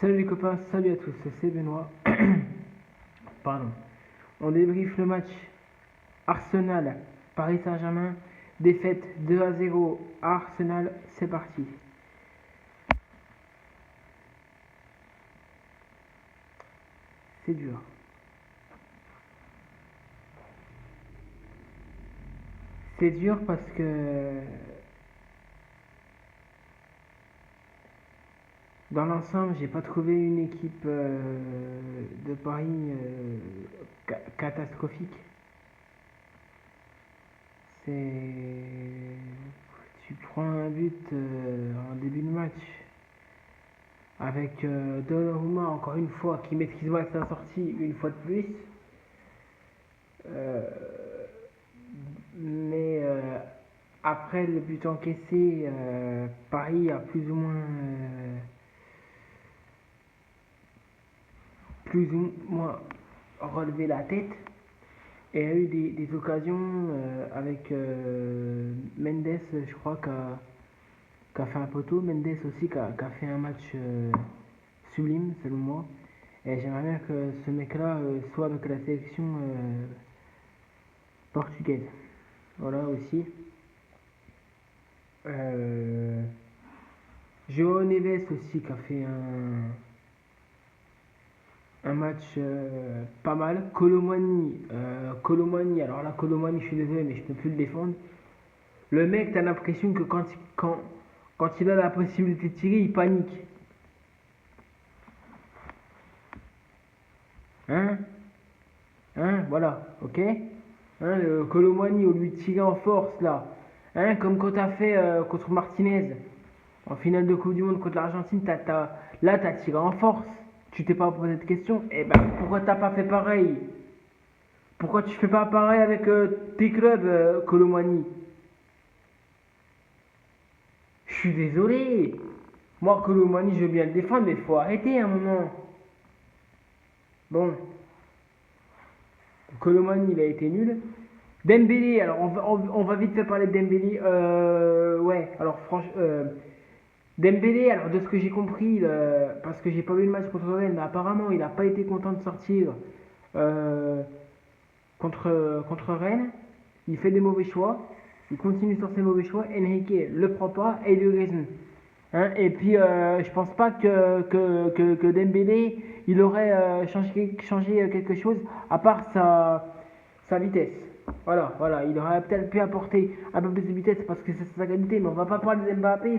Salut les copains, salut à tous, c'est Benoît. Pardon. On débriefe le match Arsenal Paris Saint-Germain, défaite 2-0 à Arsenal, c'est parti. C'est dur. C'est dur parce que dans l'ensemble, j'ai pas trouvé une équipe de Paris catastrophique. C'est Tu prends un but en début de match avec Donnarumma encore une fois qui maîtrise mal sa sortie une fois de plus. Euh, mais après le but encaissé, Paris a plus ou moins relevé la tête et a eu des occasions avec Mendes, je crois, qui a fait un poteau. Mendes aussi qui a fait un match sublime selon moi. Et j'aimerais bien que ce mec-là soit avec la sélection portugaise. Voilà aussi. Euh, Joao Neves aussi qui a fait un match pas mal. Colomani, alors là Colomani je suis désolé mais je peux plus le défendre. Le mec t'as l'impression que quand il a la possibilité de tirer il panique. Hein. Voilà, ok. Le Colomani au lieu de tirer en force là. Comme quand t'as fait contre Martinez. En finale de Coupe du Monde contre l'Argentine, là, t'as tiré en force. Tu t'es pas posé de questions. Eh ben, pourquoi t'as pas fait pareil? Pourquoi tu fais pas pareil avec tes clubs, Colomani? Je suis désolé. Moi, Colomani, je veux bien le défendre, mais faut arrêter un moment. Bon, Colomani, il a été nul. Dembélé, alors on va vite fait parler de Dembélé. Ouais, alors franchement, Dembélé, alors de ce que j'ai compris, parce que j'ai pas vu le match contre Rennes, mais apparemment il n'a pas été content de sortir euh, contre Rennes. Il fait des mauvais choix, il continue sur ses mauvais choix. Enrique le prend pas et il lui raison. Et puis je pense pas que Dembélé il aurait changé quelque chose à part sa vitesse. Voilà, il aurait peut-être pu apporter un peu plus de vitesse parce que c'est sa qualité, mais on va pas parler de Mbappé,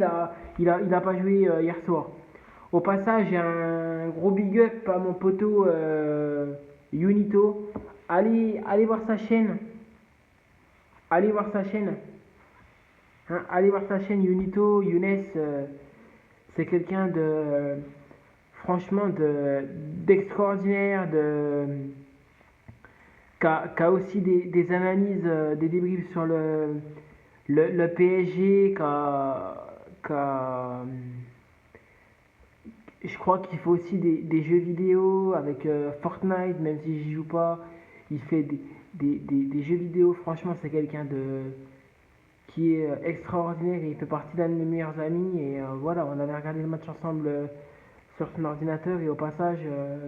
il a pas joué hier soir. Au passage, j'ai un gros big up à mon poteau Unito. Allez voir sa chaîne. Allez voir sa chaîne. Allez voir sa chaîne Unito. Younes, c'est quelqu'un franchement, d'extraordinaire, qui a aussi des analyses, des débriefs sur le PSG, je crois qu'il fait aussi des jeux vidéo avec Fortnite, même si j'y joue pas. Il fait des jeux vidéo. Franchement, c'est quelqu'un qui est extraordinaire et il fait partie d'un de mes meilleurs amis. Et voilà, on avait regardé le match ensemble sur son ordinateur. Et au passage,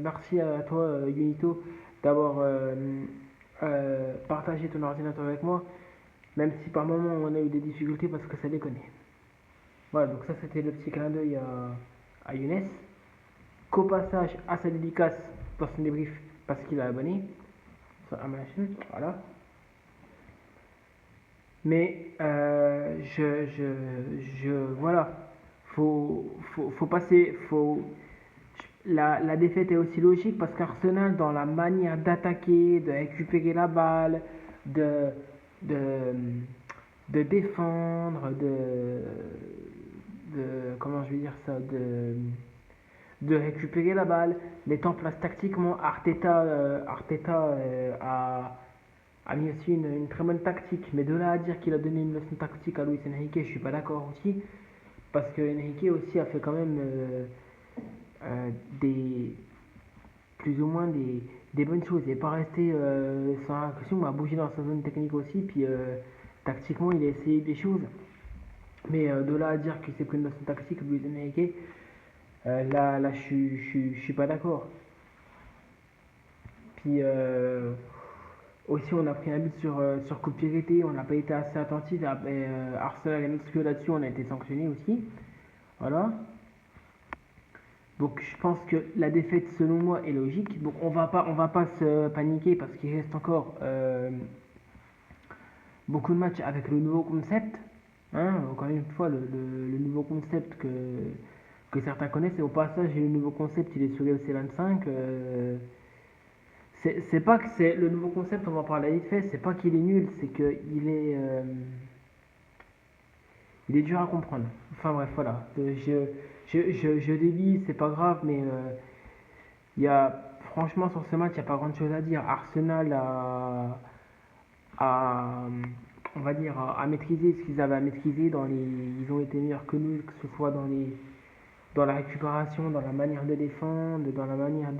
merci à toi, Unito, d'avoir partagé ton ordinateur avec moi. Même si par moments on a eu des difficultés parce que ça déconnait. Voilà, donc ça c'était le petit clin d'œil à Younes. Qu'au passage à sa dédicace dans son débrief parce qu'il a abonné à ma chaîne. Voilà. Mais voilà, faut passer, la défaite est aussi logique parce qu'Arsenal, dans la manière d'attaquer, de récupérer la balle, de, de, de défendre, comment je vais dire ça, de récupérer la balle, d'être en place tactiquement, Arteta a mis aussi une très bonne tactique. Mais de là à dire qu'il a donné une leçon tactique à Luis Enrique, je suis pas d'accord aussi. Parce que Enrique aussi a fait quand même des plus ou moins des bonnes choses. Il n'est pas resté sans action, il a bougé dans sa zone technique aussi. Puis tactiquement, il a essayé des choses. Mais de là à dire qu'il s'est pris une leçon tactique, Luis Enrique, Là, je suis pas d'accord. Puis aussi, on a pris un but sur coup de pied arrêté, on n'a pas été assez attentif. Arsenal et Mexico là-dessus, on a été sanctionné aussi. Voilà. Donc je pense que la défaite, selon moi, est logique. Donc on va pas se paniquer parce qu'il reste encore beaucoup de matchs avec le nouveau concept. Hein, encore une fois, le nouveau concept que certains connaissent. Et au passage, le nouveau concept, il est sur UFC 25. C'est pas que c'est le nouveau concept, on va en parler vite fait. C'est pas qu'il est nul, c'est qu'il est, il est dur à comprendre. Enfin bref, voilà. Je dévie, c'est pas grave, mais il y a, franchement, sur ce match, il n'y a pas grand chose à dire. Arsenal a, on va dire, a maîtrisé ce qu'ils avaient à maîtriser. Ils ont été meilleurs que nous, que ce soit dans la récupération, dans la manière de défendre, dans la manière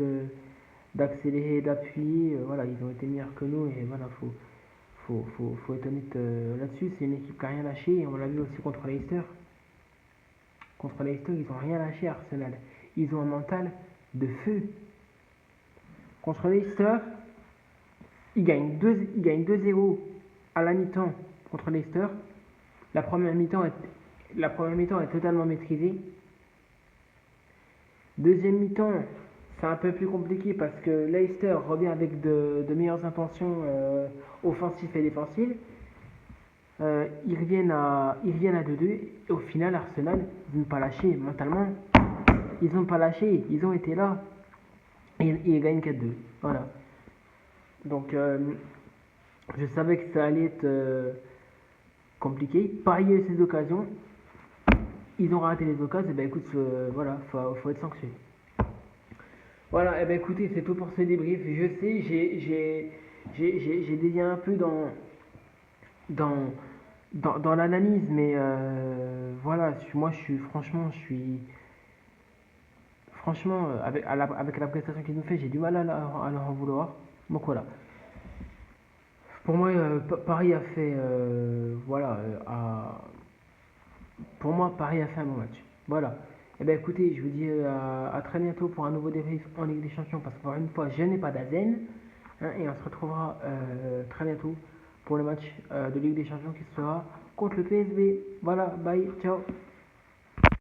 d'accélérer et d'appuyer. Voilà, ils ont été meilleurs que nous et voilà, faut être honnête là-dessus. C'est une équipe qui n'a rien lâché et on l'a vu aussi contre Leicester. Contre Leicester, ils n'ont rien lâché, Arsenal. Ils ont un mental de feu. Contre Leicester, ils gagnent 2-0 à la mi-temps contre Leicester. La première mi-temps est totalement maîtrisée. Deuxième mi-temps, c'est un peu plus compliqué parce que Leicester revient avec de meilleures intentions offensives et défensives. Ils reviennent à 2-2 et au final, Arsenal, ils n'ont pas lâché mentalement. Ils n'ont pas lâché, ils ont été là et ils gagnent 4-2. Voilà. Donc, je savais que ça allait être compliqué. Paris a eu ses occasions. Ils ont raté les occasions. Et ben écoute, voilà, faut être sanctionné. Voilà, et ben écoutez, c'est tout pour ce débrief. Je sais, j'ai dévié un peu dans, dans l'analyse, mais voilà, moi je suis, franchement, avec la prestation qu'il nous fait, j'ai du mal à leur en vouloir. Donc voilà. Pour moi, Paris a fait, voilà, pour moi, Paris a fait un bon match. Voilà. Eh bien écoutez, je vous dis à très bientôt pour un nouveau débrief en Ligue des Champions parce qu'encore une fois, je n'ai pas d'Azen. Hein, et on se retrouvera très bientôt pour le match de Ligue des Champions qui sera contre le PSV. Voilà, bye, ciao.